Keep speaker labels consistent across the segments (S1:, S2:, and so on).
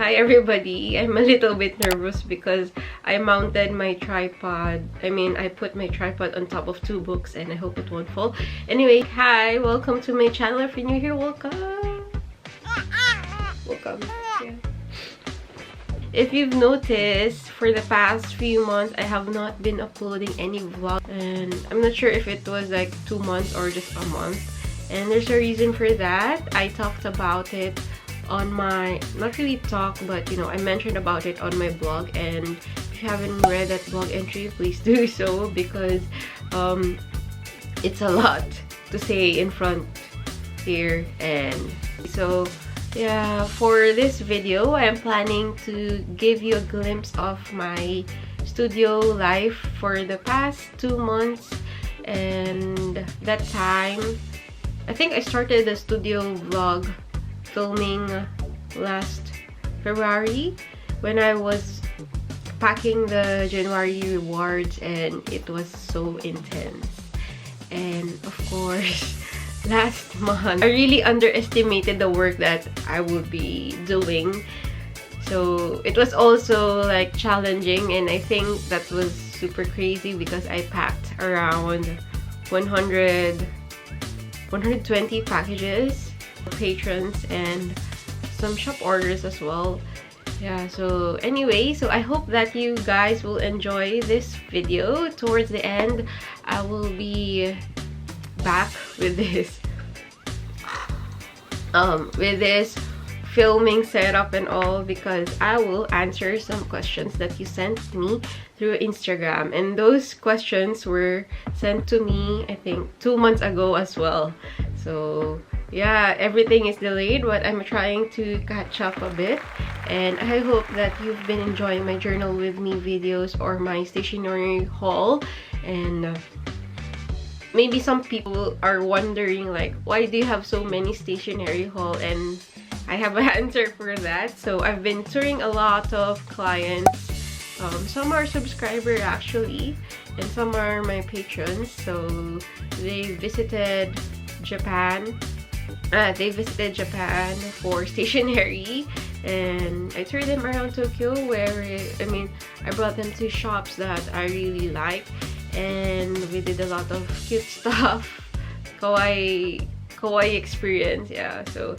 S1: Hi everybody. I'm a little bit nervous because I mounted my tripod. I put my tripod on top of 2 books and I hope it won't fall. Anyway, hi, welcome to my channel. If you're new here, welcome. Welcome. Yeah. If you've noticed, for the past few months, I have not been uploading any vlog, and I'm not sure if it was like 2 months or just a month. And there's a reason for that. I talked about it on my, not really talk, but you know, I mentioned about it on my blog, and if you haven't read that blog entry, please do so, because it's a lot to say in front here. And so yeah, for this video I am planning to give you a glimpse of my studio life for the past 2 months. And that time, I think I started the studio vlog filming last February when I was packing the January rewards, and it was so intense. And of course, last month I really underestimated the work that I would be doing, so it was also like challenging. And I think that was super crazy because I packed around 120 packages, patrons, and some shop orders as well. Yeah, so anyway, so I hope that you guys will enjoy this video. Towards the end, I will be back with this filming setup and all, because I will answer some questions that you sent me through Instagram, and those questions were sent to me I think 2 months ago as well. So yeah, everything is delayed, but I'm trying to catch up a bit. And I hope that you've been enjoying my journal with me videos or my stationery haul. And maybe some people are wondering, like, why do you have so many stationery haul? And I have an answer for that. So I've been touring a lot of clients. Some are subscribers actually, and some are my patrons. So they visited Japan. They visited Japan for stationery, and I toured them around Tokyo, where I brought them to shops that I really like, and we did a lot of cute stuff. Kawaii experience, yeah. So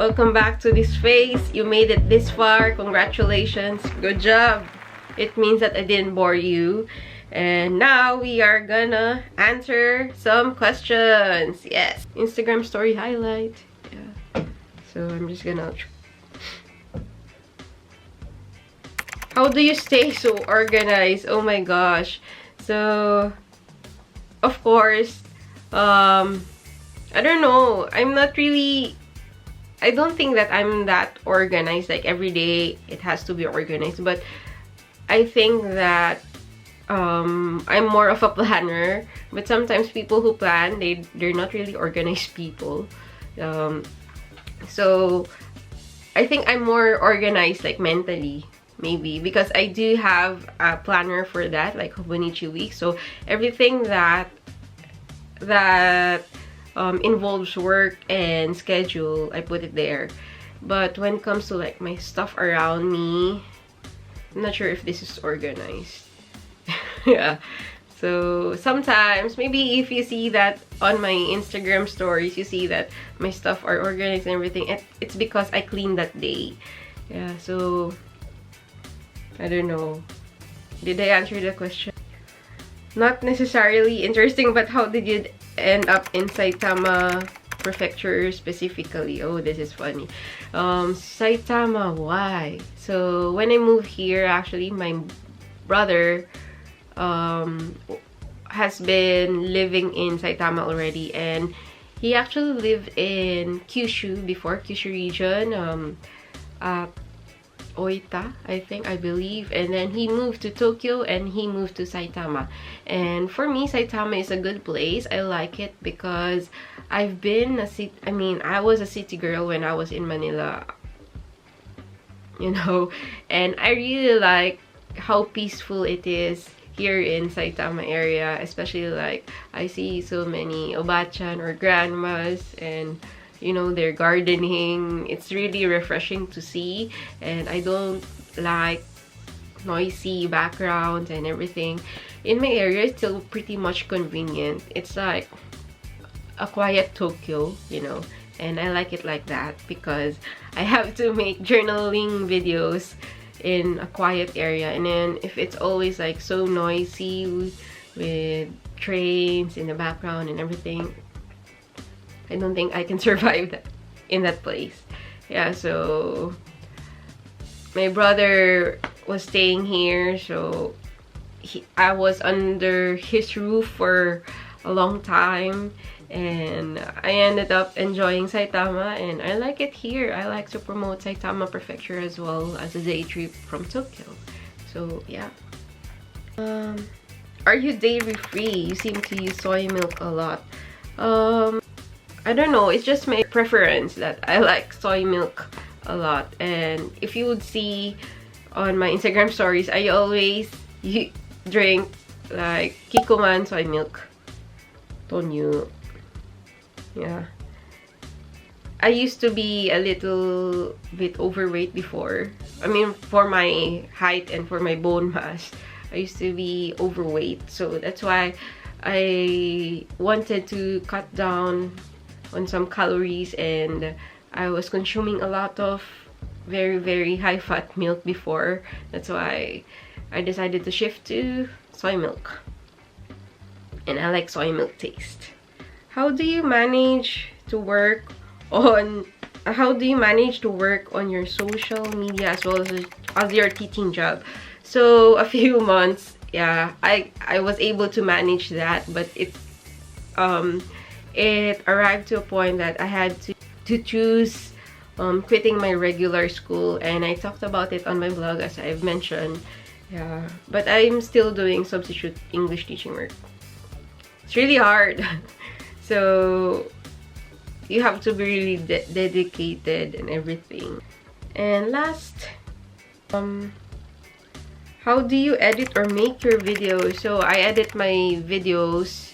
S1: Welcome back to this phase. You made it this far. Congratulations. Good job. It means that I didn't bore you. And now we are gonna answer some questions. Yes. Instagram story highlight. Yeah. So I'm just gonna... How do you stay so organized? Oh my gosh. So, of course, I don't know. I don't think that I'm that organized. Like every day it has to be organized. But I think that I'm more of a planner. But sometimes people who plan, they're not really organized people. So I think I'm more organized, like mentally. Maybe because I do have a planner for that, like Hobonichi Week. So everything that involves work and schedule, I put it there. But when it comes to like my stuff around me, I'm not sure if this is organized. Yeah. So sometimes, maybe if you see that on my Instagram stories, you see that my stuff are organized and everything, it's because I cleaned that day. Yeah, so I don't know. Did I answer the question? Not necessarily interesting, but how did you end up in Saitama Prefecture specifically? Oh, this is funny. Saitama, why? So when I moved here, actually, my brother has been living in Saitama already, and he actually lived in Kyushu before, Kyushu region, Oita, I believe, and then he moved to Tokyo and he moved to Saitama. And for me, Saitama is a good place. I like it because I've been I was a city girl when I was in Manila, you know, and I really like how peaceful it is here in Saitama area, especially like I see so many obachan or grandmas, and you know, they're gardening. It's really refreshing to see, and I don't like noisy backgrounds and everything. In my area, it's still pretty much convenient. It's like a quiet Tokyo, you know, and I like it like that because I have to make journaling videos in a quiet area, and then if it's always like so noisy with trains in the background and everything, I don't think I can survive that in that place. Yeah, so my brother was staying here, so I was under his roof for a long time, and I ended up enjoying Saitama, and I like it here. I like to promote Saitama Prefecture as well as a day trip from Tokyo. So yeah. Are you dairy free? You seem to use soy milk a lot. I don't know, it's just my preference that I like soy milk a lot. And if you would see on my Instagram stories, I always drink like Kikoman soy milk. Tonyu. Yeah. I used to be a little bit overweight before. I mean, for my height and for my bone mass, I used to be overweight. So that's why I wanted to cut down on some calories, and I was consuming a lot of very high fat milk before. That's why I decided to shift to soy milk, and I like soy milk taste. How do you manage to work on your social media as well as your teaching job? So a few months, yeah, I was able to manage that, but it arrived to a point that I had to choose quitting my regular school, and I talked about it on my blog, as I've mentioned. Yeah, but I'm still doing substitute English teaching work. It's really hard. So you have to be really dedicated and everything. And last, how do you edit or make your videos? So I edit my videos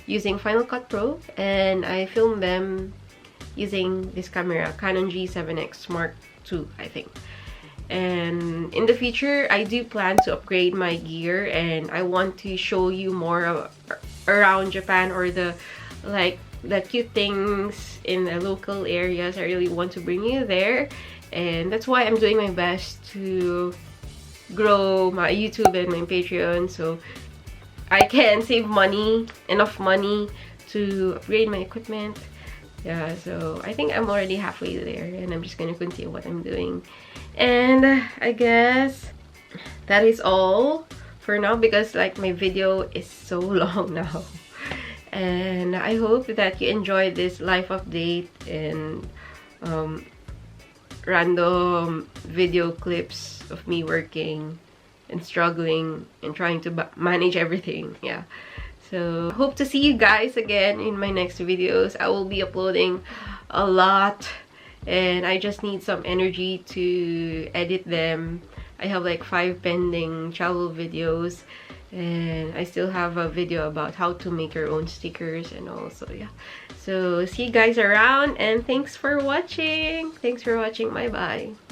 S1: using Final Cut Pro, and I film them using this camera, Canon G7X Mark II, I think. And in the future, I do plan to upgrade my gear, and I want to show you more around Japan, or the like the cute things in the local areas. I really want to bring you there, and that's why I'm doing my best to grow my YouTube and my Patreon so I can save money, enough money to upgrade my equipment. Yeah, so I think I'm already halfway there, and I'm just gonna continue what I'm doing. And I guess that is all for now, because like my video is so long now. And I hope that you enjoyed this life update and random video clips of me working and struggling and trying to manage everything. Yeah, so hope to see you guys again in my next videos. I will be uploading a lot, and I just need some energy to edit them. I have like 5 pending travel videos, and I still have a video about how to make your own stickers and all. So yeah, so see you guys around, and thanks for watching. Bye bye.